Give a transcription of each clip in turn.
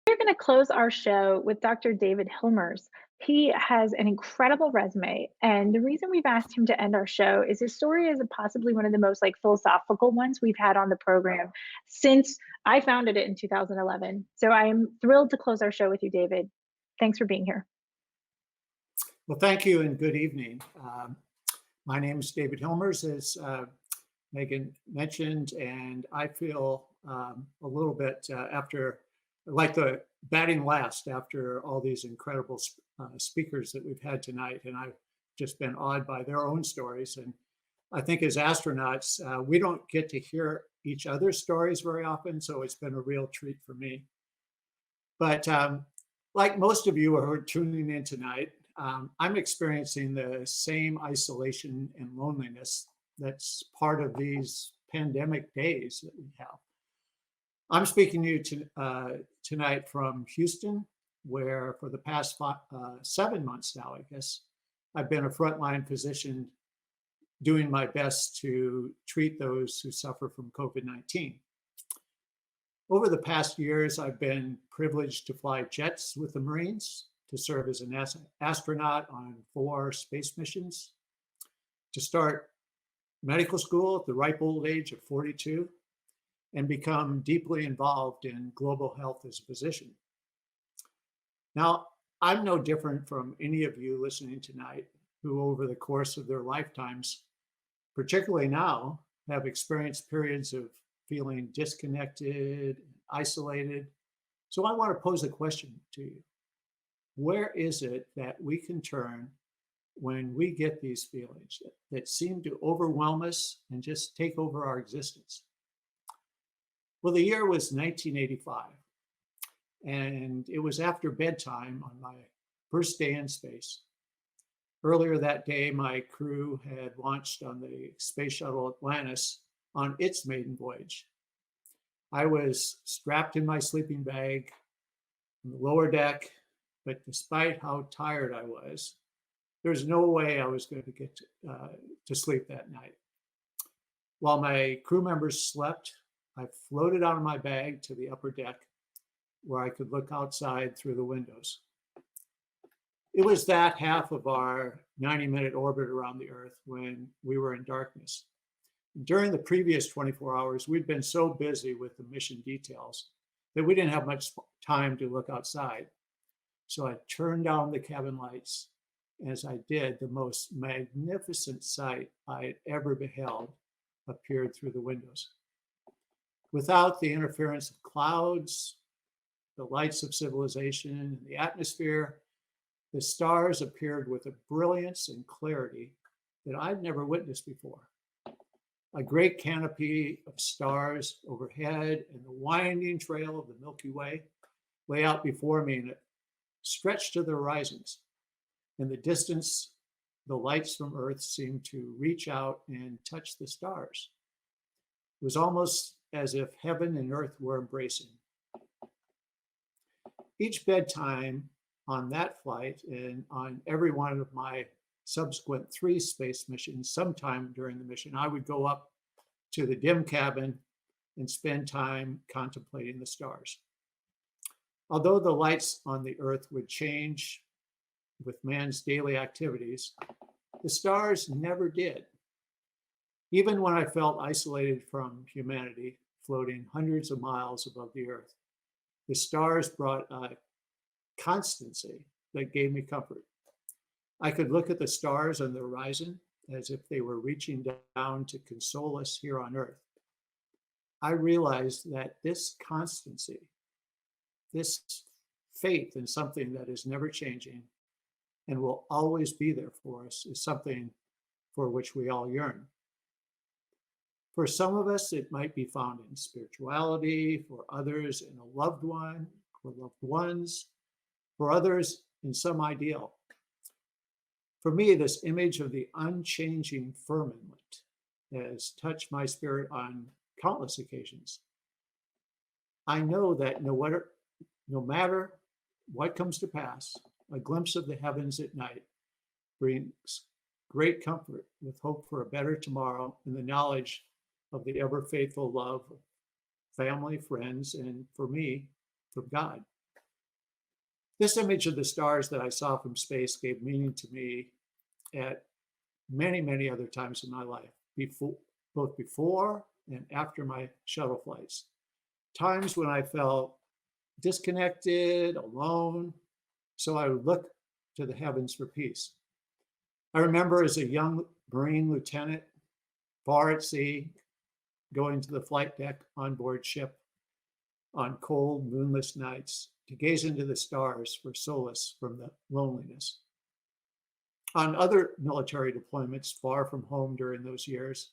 We're going to close our show with Dr. David Hilmers. He has an incredible resume, and the reason we've asked him to end our show is his story is possibly one of the most philosophical ones we've had on the program since I founded it in 2011. So I'm thrilled to close our show with you, David. Thanks for being here. Well, thank you and good evening. My name is David Hilmers, as Megan mentioned, and I feel a little bit after, like the batting last after all these incredible speakers that we've had tonight, and I've just been awed by their own stories. And I think as astronauts, we don't get to hear each other's stories very often, so it's been a real treat for me. But like most of you who are tuning in tonight, I'm experiencing the same isolation and loneliness that's part of these pandemic days that we have. I'm speaking to you tonight from Housten, where for the past 7 months now, I guess, I've been a frontline physician doing my best to treat those who suffer from COVID-19. Over the past years, I've been privileged to fly jets with the Marines, to serve as an astronaut on 4 space missions, to start medical school at the ripe old age of 42, and become deeply involved in global health as a physician. Now, I'm no different from any of you listening tonight who over the course of their lifetimes, particularly now, have experienced periods of feeling disconnected, isolated. So I want to pose a question to you. Where is it that we can turn when we get these feelings that seem to overwhelm us and just take over our existence? Well, the year was 1985, and it was after bedtime on my first day in space. Earlier that day, my crew had launched on the Space Shuttle Atlantis on its maiden voyage. I was strapped in my sleeping bag on the lower deck, but despite how tired I was, there's no way I was going to get to sleep that night. While my crew members slept, I floated out of my bag to the upper deck where I could look outside through the windows. It was that half of our 90-minute orbit around the Earth when we were in darkness. During the previous 24 hours, we'd been so busy with the mission details that we didn't have much time to look outside. So I turned down the cabin lights. As I did, the most magnificent sight I had ever beheld appeared through the windows. Without the interference of clouds, the lights of civilization, and the atmosphere, the stars appeared with a brilliance and clarity that I'd never witnessed before. A great canopy of stars overhead and the winding trail of the Milky Way lay out before me, and it stretched to the horizons. In the distance, the lights from Earth seemed to reach out and touch the stars. It was almost as if heaven and earth were embracing. Each bedtime on that flight and on every one of my subsequent 3 space missions, sometime during the mission, I would go up to the dim cabin and spend time contemplating the stars. Although the lights on the Earth would change with man's daily activities, the stars never did. Even when I felt isolated from humanity, floating hundreds of miles above the Earth, the stars brought a constancy that gave me comfort. I could look at the stars on the horizon as if they were reaching down to console us here on Earth. I realized that this constancy, this faith in something that is never changing and will always be there for us, is something for which we all yearn. For some of us, it might be found in spirituality, for others in a loved one or loved ones, for others in some ideal. For me, this image of the unchanging firmament has touched my spirit on countless occasions. I know that no matter what comes to pass, a glimpse of the heavens at night brings great comfort with hope for a better tomorrow and the knowledge of the ever faithful love of family, friends, and for me, from God. This image of the stars that I saw from space gave meaning to me at many, many other times in my life, both before and after my shuttle flights. Times when I felt disconnected, alone, so I would look to the heavens for peace. I remember as a young Marine lieutenant, far at sea, going to the flight deck on board ship on cold, moonless nights to gaze into the stars for solace from the loneliness. On other military deployments far from home during those years,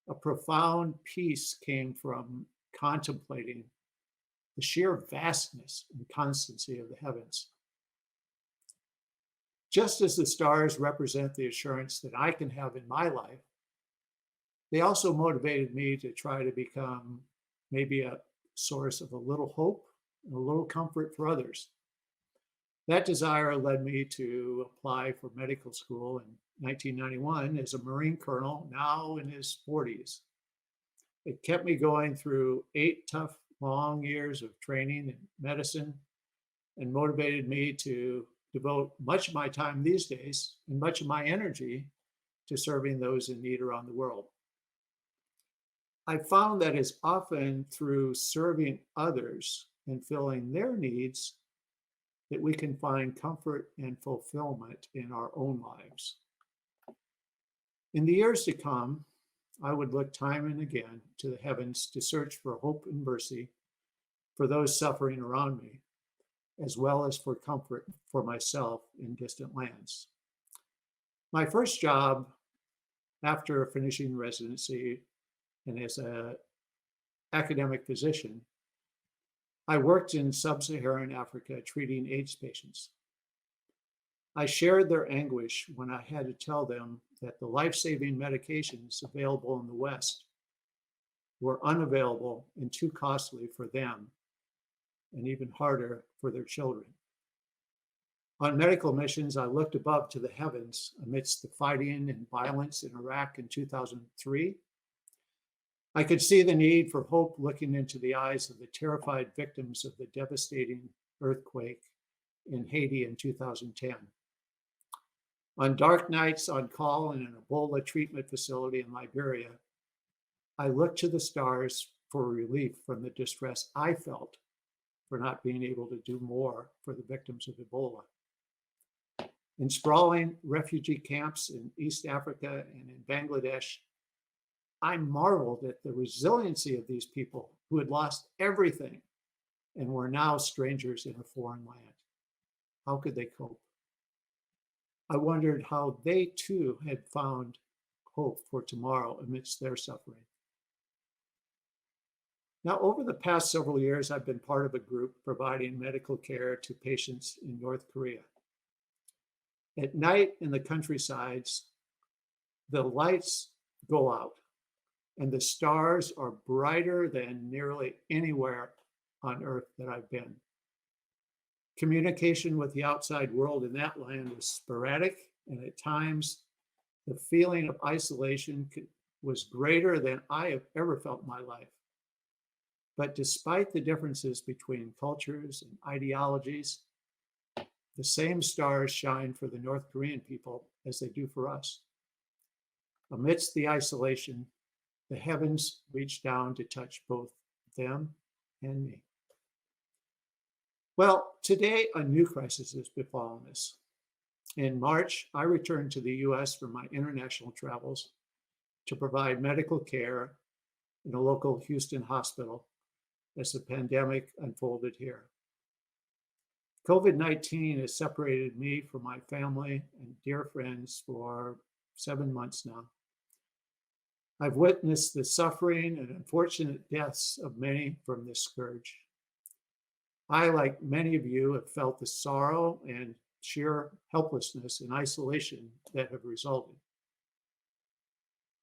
a profound peace came from contemplating the sheer vastness and constancy of the heavens. Just as the stars represent the assurance that I can have in my life, they also motivated me to try to become maybe a source of a little hope and a little comfort for others. That desire led me to apply for medical school in 1991 as a Marine colonel, now in his 40s. It kept me going through 8 tough, long years of training in medicine and motivated me to devote much of my time these days and much of my energy to serving those in need around the world. I found that it's often through serving others and filling their needs that we can find comfort and fulfillment in our own lives. In the years to come, I would look time and again to the heavens to search for hope and mercy for those suffering around me, as well as for comfort for myself in distant lands. My first job after finishing residency and as an academic physician, I worked in sub-Saharan Africa treating AIDS patients. I shared their anguish when I had to tell them that the life-saving medications available in the West were unavailable and too costly for them, and even harder for their children. On medical missions, I looked above to the heavens amidst the fighting and violence in Iraq in 2003. I could see the need for hope looking into the eyes of the terrified victims of the devastating earthquake in Haiti in 2010. On dark nights on call in an Ebola treatment facility in Liberia, I looked to the stars for relief from the distress I felt for not being able to do more for the victims of Ebola. In sprawling refugee camps in East Africa and in Bangladesh, I marveled at the resiliency of these people who had lost everything and were now strangers in a foreign land. How could they cope? I wondered how they too had found hope for tomorrow amidst their suffering. Now, over the past several years, I've been part of a group providing medical care to patients in North Korea. At night in the countrysides, the lights go out and the stars are brighter than nearly anywhere on Earth that I've been. Communication with the outside world in that land was sporadic, and at times the feeling of isolation was greater than I have ever felt in my life. But despite the differences between cultures and ideologies, the same stars shine for the North Korean people as they do for us. Amidst the isolation, the heavens reach down to touch both them and me. Well, today a new crisis has befallen us. In March, I returned to the US for my international travels to provide medical care in a local Housten hospital as the pandemic unfolded here. COVID-19 has separated me from my family and dear friends for 7 months now. I've witnessed the suffering and unfortunate deaths of many from this scourge. I, like many of you, have felt the sorrow and sheer helplessness and isolation that have resulted.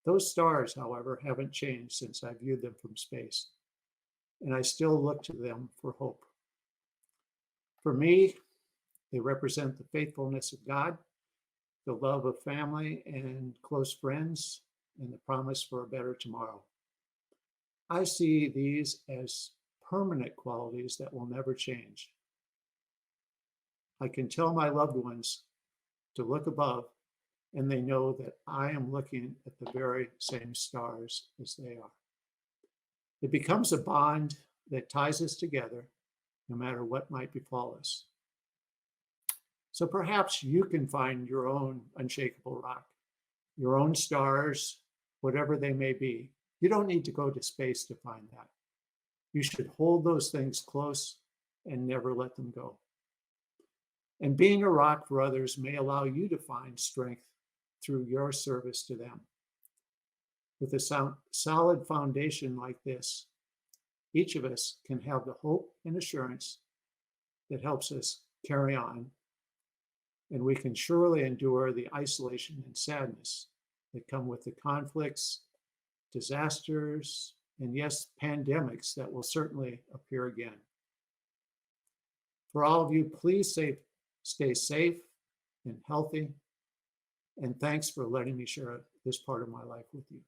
Those stars, however, haven't changed since I viewed them from space, and I still look to them for hope. For me, they represent the faithfulness of God, the love of family and close friends, and the promise for a better tomorrow. I see these as permanent qualities that will never change. I can tell my loved ones to look above, and they know that I am looking at the very same stars as they are. It becomes a bond that ties us together no matter what might befall us. So perhaps you can find your own unshakable rock, your own stars, whatever they may be. You don't need to go to space to find that. You should hold those things close and never let them go. And being a rock for others may allow you to find strength through your service to them. With a solid foundation like this, each of us can have the hope and assurance that helps us carry on, and we can surely endure the isolation and sadness that come with the conflicts, disasters, and yes, pandemics that will certainly appear again. For all of you, please stay safe and healthy, and thanks for letting me share this part of my life with you.